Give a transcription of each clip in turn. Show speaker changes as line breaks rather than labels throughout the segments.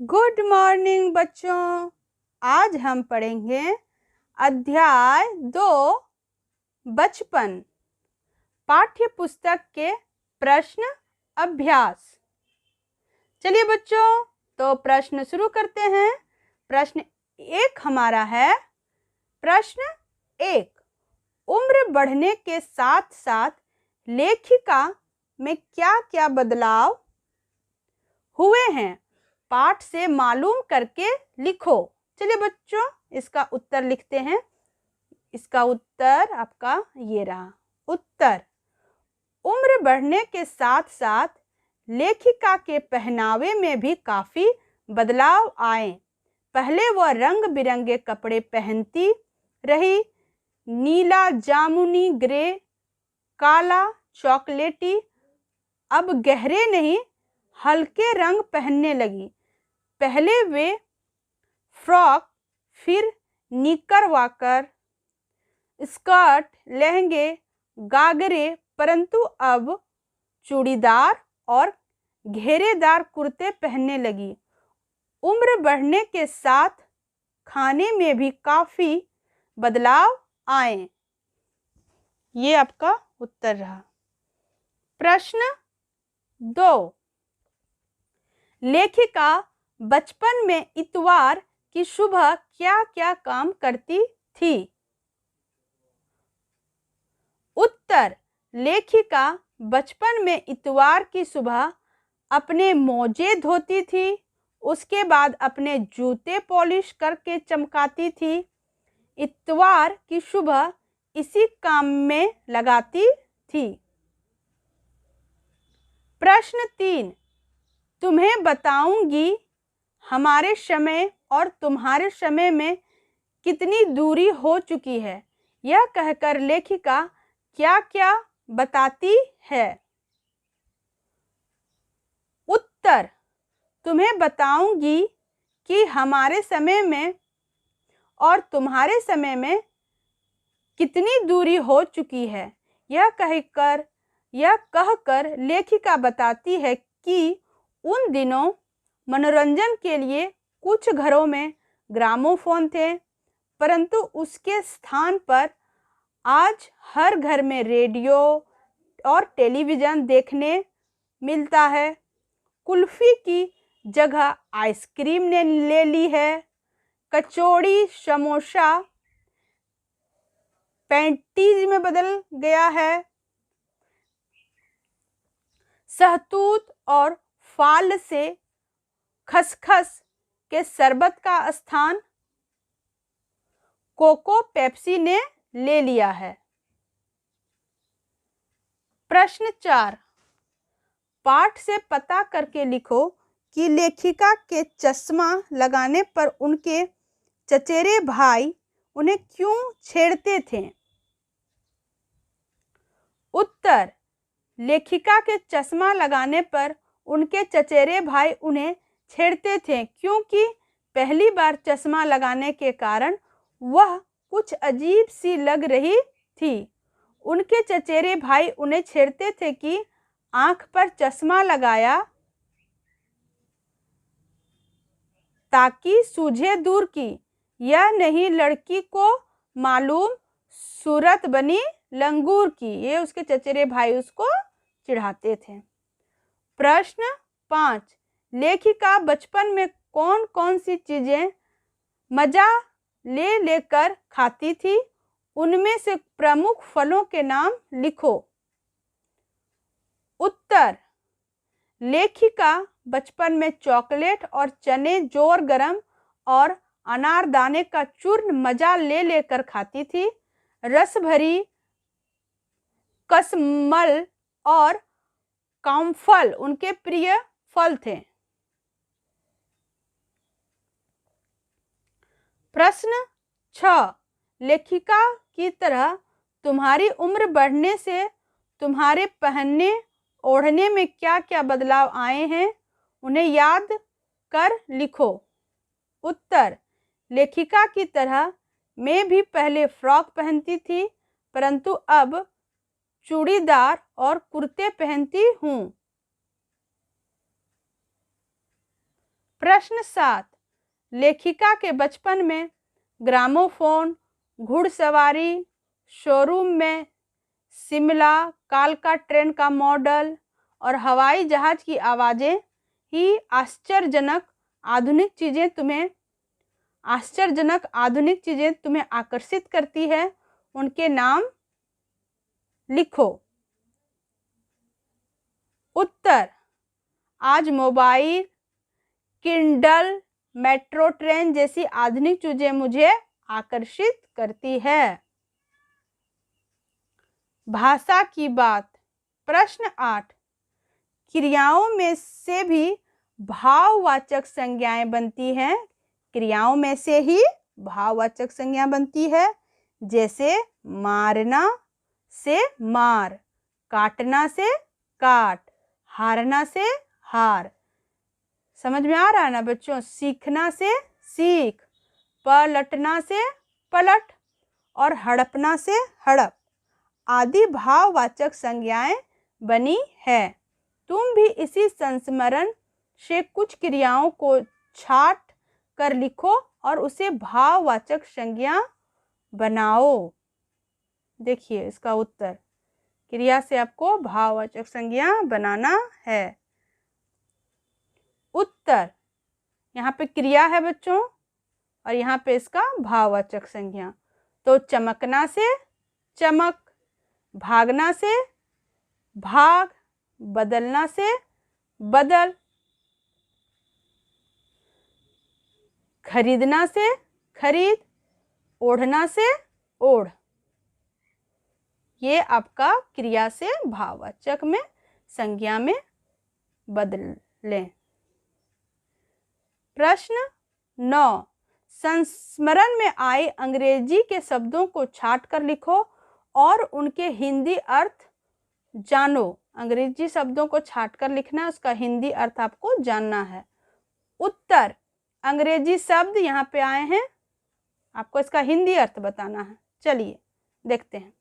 Good morning बच्चों। आज हम पढ़ेंगे अध्याय 2 बचपन पाठ्य पुस्तक के प्रश्न अभ्यास। चलिए बच्चों, तो प्रश्न शुरू करते हैं। प्रश्न 1 हमारा है। प्रश्न 1, उम्र बढ़ने के साथ साथ लेखिका में क्या क्या बदलाव हुए हैं, पाठ से मालूम करके लिखो। चलिए बच्चों, इसका उत्तर लिखते हैं। इसका उत्तर आपका ये रहा। उत्तर, उम्र बढ़ने के साथ साथ लेखिका के पहनावे में भी काफी बदलाव आए। पहले वह रंग बिरंगे कपड़े पहनती रही, नीला, जामुनी, ग्रे, काला, चॉकलेटी। अब गहरे नहीं, हल्के रंग पहनने लगी। पहले वे फ्रॉक, फिर निकर वाकर, स्कर्ट, लहंगे, गागरे, परंतु अब चूड़ीदार और घेरेदार कुर्ते पहनने लगी। उम्र बढ़ने के साथ खाने में भी काफी बदलाव आए। ये आपका उत्तर रहा। प्रश्न 2, लेखिका बचपन में इतवार की सुबह क्या क्या काम करती थी? उत्तर, लेखिका बचपन में इतवार की सुबह अपने मोजे धोती थी, उसके बाद अपने जूते पॉलिश करके चमकाती थी। इतवार की सुबह इसी काम में लगाती थी। प्रश्न 3, तुम्हें बताऊंगी हमारे समय और तुम्हारे समय में कितनी दूरी हो चुकी है। यह कहकर लेखिका क्या क्या बताती है? उत्तर, तुम्हें बताऊंगी कि हमारे समय में और तुम्हारे समय में कितनी दूरी हो चुकी है। यह कहकर लेखिका बताती है कि उन दिनों मनोरंजन के लिए कुछ घरों में ग्रामोफोन थे, परंतु उसके स्थान पर आज हर घर में रेडियो और टेलीविज़न देखने मिलता है। कुल्फी की जगह आइसक्रीम ने ले ली है। कचौड़ी, समोसा पैंटीज में बदल गया है। सहतूत और फाल से खसखस के शरबत का स्थान कोको पेप्सी ने ले लिया है। प्रश्न 4, पाठ से पता करके लिखो कि लेखिका के चश्मा लगाने पर उनके चचेरे भाई उन्हें क्यों छेड़ते थे? उत्तर, लेखिका के चश्मा लगाने पर उनके चचेरे भाई उन्हें छेड़ते थे क्योंकि पहली बार चश्मा लगाने के कारण वह कुछ अजीब सी लग रही थी। उनके चचेरे भाई उन्हें छेड़ते थे कि आंख पर चश्मा लगाया ताकि सूझे दूर की। यह नहीं, लड़की को मालूम सूरत बनी लंगूर की। ये उसके चचेरे भाई उसको चिढ़ाते थे। प्रश्न 5, लेखिका बचपन में कौन कौन सी चीजें मजा ले लेकर खाती थी? उनमें से प्रमुख फलों के नाम लिखो। उत्तर, लेखिका बचपन में चॉकलेट और चने, जोर गरम और अनारदाने का चूर्ण मजा ले लेकर खाती थी। रस भरी कसमल और कामफल उनके प्रिय फल थे। प्रश्न 6, लेखिका की तरह तुम्हारी उम्र बढ़ने से तुम्हारे पहनने ओढ़ने में क्या क्या बदलाव आए हैं, उन्हें याद कर लिखो। उत्तर, लेखिका की तरह मैं भी पहले फ्रॉक पहनती थी, परंतु अब चूड़ीदार और कुर्ते पहनती हूँ। प्रश्न 7, लेखिका के बचपन में ग्रामोफोन, घुड़सवारी, शोरूम में शिमला, कालका ट्रेन का मॉडल और हवाई जहाज की आवाज़ें ही आश्चर्यजनक आधुनिक चीज़ें तुम्हें आकर्षित करती है, उनके नाम लिखो। उत्तर, आज मोबाइल, किंडल, मेट्रो ट्रेन जैसी आधुनिक चीज़ें मुझे आकर्षित करती है। भाषा की बात। प्रश्न 8, क्रियाओं में से भी भाववाचक संज्ञाएं बनती हैं। क्रियाओं में से ही भाववाचक संज्ञा बनती है, जैसे मारना से मार, काटना से काट, हारना से हार। समझ में आ रहा है ना बच्चों? सीखना से सीख, पलटना से पलट और हड़पना से हड़प आदि भाववाचक संज्ञाएं बनी है। तुम भी इसी संस्मरण से कुछ क्रियाओं को छाट कर लिखो और उसे भाववाचक संज्ञा बनाओ। देखिए इसका उत्तर, क्रिया से आपको भाववाचक संज्ञा बनाना है। उत्तर, यहाँ पे क्रिया है बच्चों और यहाँ पे इसका भाववाचक संज्ञा। तो चमकना से चमक, भागना से भाग, बदलना से बदल, खरीदना से खरीद, ओढ़ना से ओढ़। ये आपका क्रिया से भाववाचक में संज्ञा में बदलें। प्रश्न 9, संस्मरण में आए अंग्रेजी के शब्दों को छाट कर लिखो और उनके हिंदी अर्थ जानो। अंग्रेजी शब्दों को छाट कर लिखना, उसका हिंदी अर्थ आपको जानना है। उत्तर, अंग्रेजी शब्द यहाँ पे आए हैं, आपको इसका हिंदी अर्थ बताना है। चलिए देखते हैं।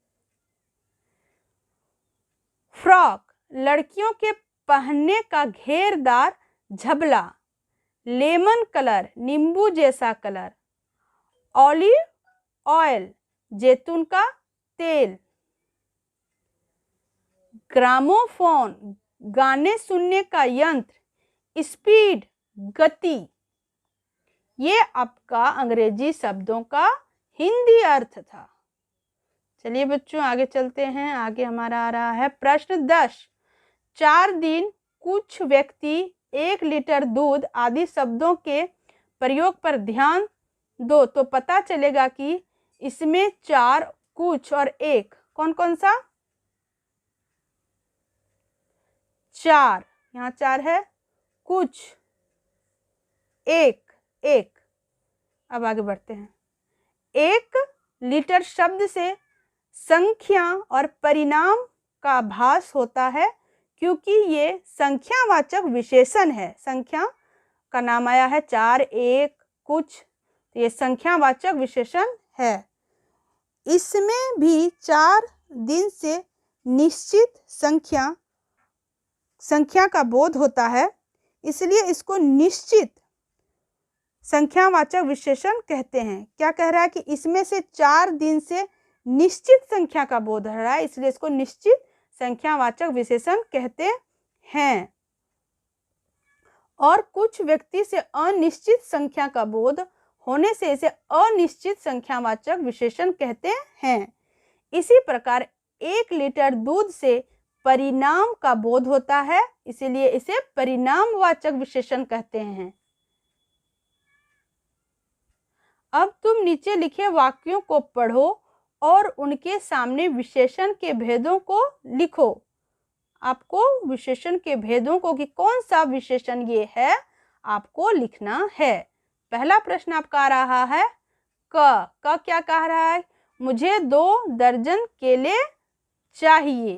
फ्रॉक, लड़कियों के पहनने का घेरदार झबला। लेमन कलर, नींबू जैसा कलर। ऑलिव ऑयल, जैतून का तेल। ग्रामोफोन, गाने सुनने का यंत्र। स्पीड, गति। ये आपका अंग्रेजी शब्दों का हिंदी अर्थ था। चलिए बच्चों आगे चलते हैं। आगे हमारा आ रहा है प्रश्न 10, 4 दिन, कुछ व्यक्ति, 1 लीटर दूध आदि शब्दों के प्रयोग पर ध्यान दो तो पता चलेगा कि इसमें 4, कुछ और 1 कौन कौन सा? 4, यहाँ 4 है, कुछ, 1। अब आगे बढ़ते हैं। 1 लीटर शब्द से संख्या और परिणाम का आभास होता है, क्योंकि ये संख्यावाचक विशेषण है। संख्या का नाम आया है 4, 1, कुछ, तो ये संख्यावाचक विशेषण है। इसमें भी 4 दिन से निश्चित संख्या का बोध होता है, इसलिए इसको निश्चित संख्यावाचक विशेषण कहते हैं। क्या कह रहा है कि इसमें से 4 दिन से निश्चित संख्या का बोध हो रहा है, इसलिए इसको निश्चित संख्यावाचक विशेषण कहते हैं। और कुछ व्यक्ति से अनिश्चित संख्या का बोध होने से इसे अनिश्चित संख्यावाचक विशेषण कहते हैं। इसी प्रकार 1 लीटर दूध से परिणाम का बोध होता है, इसीलिए इसे परिणामवाचक विशेषण कहते हैं। अब तुम नीचे लिखे वाक्यों को पढ़ो और उनके सामने विशेषण के भेदों को लिखो। आपको विशेषण के भेदों को कि कौन सा विशेषण ये है आपको लिखना है। पहला प्रश्न आपका आ रहा है क क्या कह रहा है? मुझे 2 दर्जन केले चाहिए।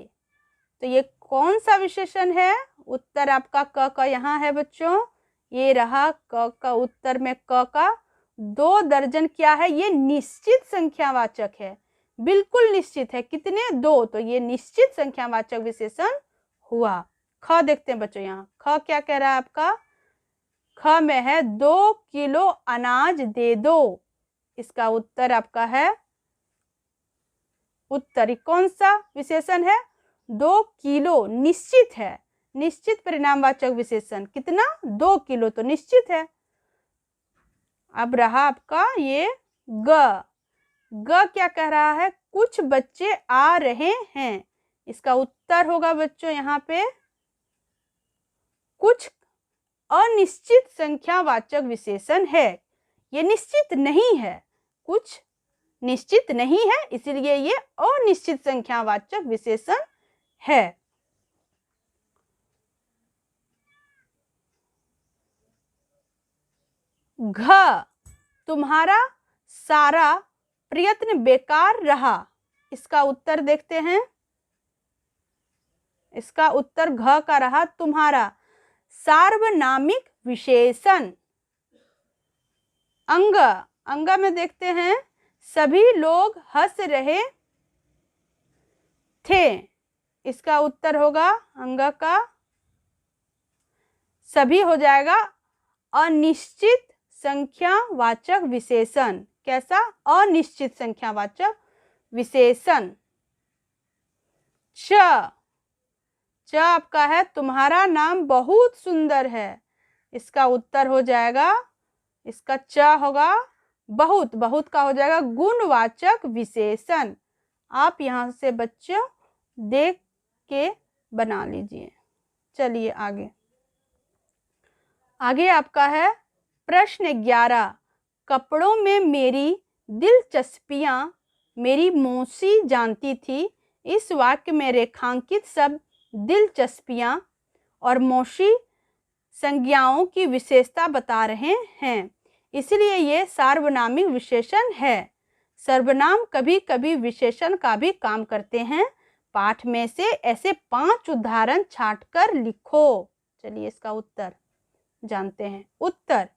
तो ये कौन सा विशेषण है? उत्तर आपका क यहाँ है बच्चों, ये रहा क का उत्तर में क का 2 दर्जन क्या है? ये निश्चित संख्यावाचक है, बिल्कुल निश्चित है। कितने? 2, तो ये निश्चित संख्यावाचक विशेषण हुआ। ख देखते हैं बच्चों, यहाँ ख क्या कह रहा है आपका? ख में है 2 किलो अनाज दे दो। इसका उत्तर आपका है उत्तर कौन सा विशेषण है? 2 किलो निश्चित है, निश्चित परिणामवाचक विशेषण। कितना? 2 किलो तो निश्चित है। अब रहा आपका ये ग। ग क्या कह रहा है? कुछ बच्चे आ रहे हैं। इसका उत्तर होगा बच्चों यहाँ पे कुछ अनिश्चित संख्यावाचक विशेषण है। ये निश्चित नहीं है, कुछ निश्चित नहीं है, इसलिए ये अनिश्चित संख्यावाचक विशेषण है। घ, तुम्हारा सारा प्रयत्न बेकार रहा। इसका उत्तर देखते हैं। इसका उत्तर घ का रहा तुम्हारा। सार्वनामिक विशेषण। अंग, अंग में देखते हैं सभी लोग हंस रहे थे। इसका उत्तर होगा अंग का सभी हो जाएगा अनिश्चित संख्यावाचक विशेषण। कैसा? अनिश्चित संख्यावाचक विशेषण। च, च आपका है तुम्हारा नाम बहुत सुंदर है। इसका उत्तर हो जाएगा, इसका च होगा बहुत। बहुत का हो जाएगा गुणवाचक विशेषण। आप यहाँ से बच्चों देख के बना लीजिए। चलिए आगे। आगे आपका है प्रश्न 11। कपड़ों में मेरी दिलचस्पियां मेरी मौसी जानती थी। इस वाक्य में रेखांकित शब्द दिलचस्पियां और मौसी संज्ञाओं की विशेषता बता रहे हैं, इसलिए ये सार्वनामिक विशेषण है। सर्वनाम कभी कभी विशेषण का भी काम करते हैं। पाठ में से ऐसे 5 उदाहरण छांटकर लिखो। चलिए इसका उत्तर जानते हैं। उत्तर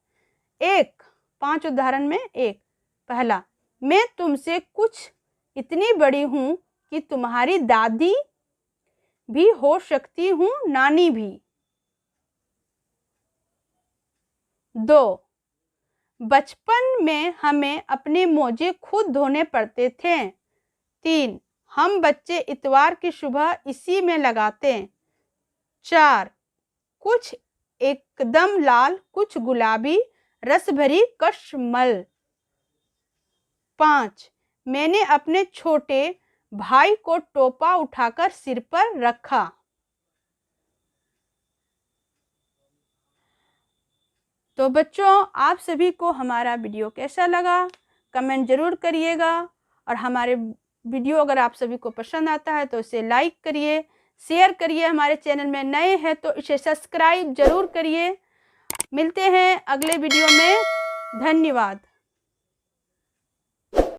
1, 5 उदाहरण में 1। पहला, मैं तुमसे कुछ इतनी बड़ी हूं कि तुम्हारी दादी भी हो सकती हूं, नानी भी। 2, बचपन में हमें अपने मोजे खुद धोने पड़ते थे। 3, हम बच्चे इतवार की सुबह इसी में लगाते। 4, कुछ एकदम लाल, कुछ गुलाबी, रस भरी कशमल। 5, मैंने अपने छोटे भाई को टोपा उठाकर सिर पर रखा। तो बच्चों, आप सभी को हमारा वीडियो कैसा लगा कमेंट जरूर करिएगा। और हमारे वीडियो अगर आप सभी को पसंद आता है तो इसे लाइक करिए, शेयर करिए। हमारे चैनल में नए हैं तो इसे सब्सक्राइब जरूर करिए। मिलते हैं अगले वीडियो में। धन्यवाद।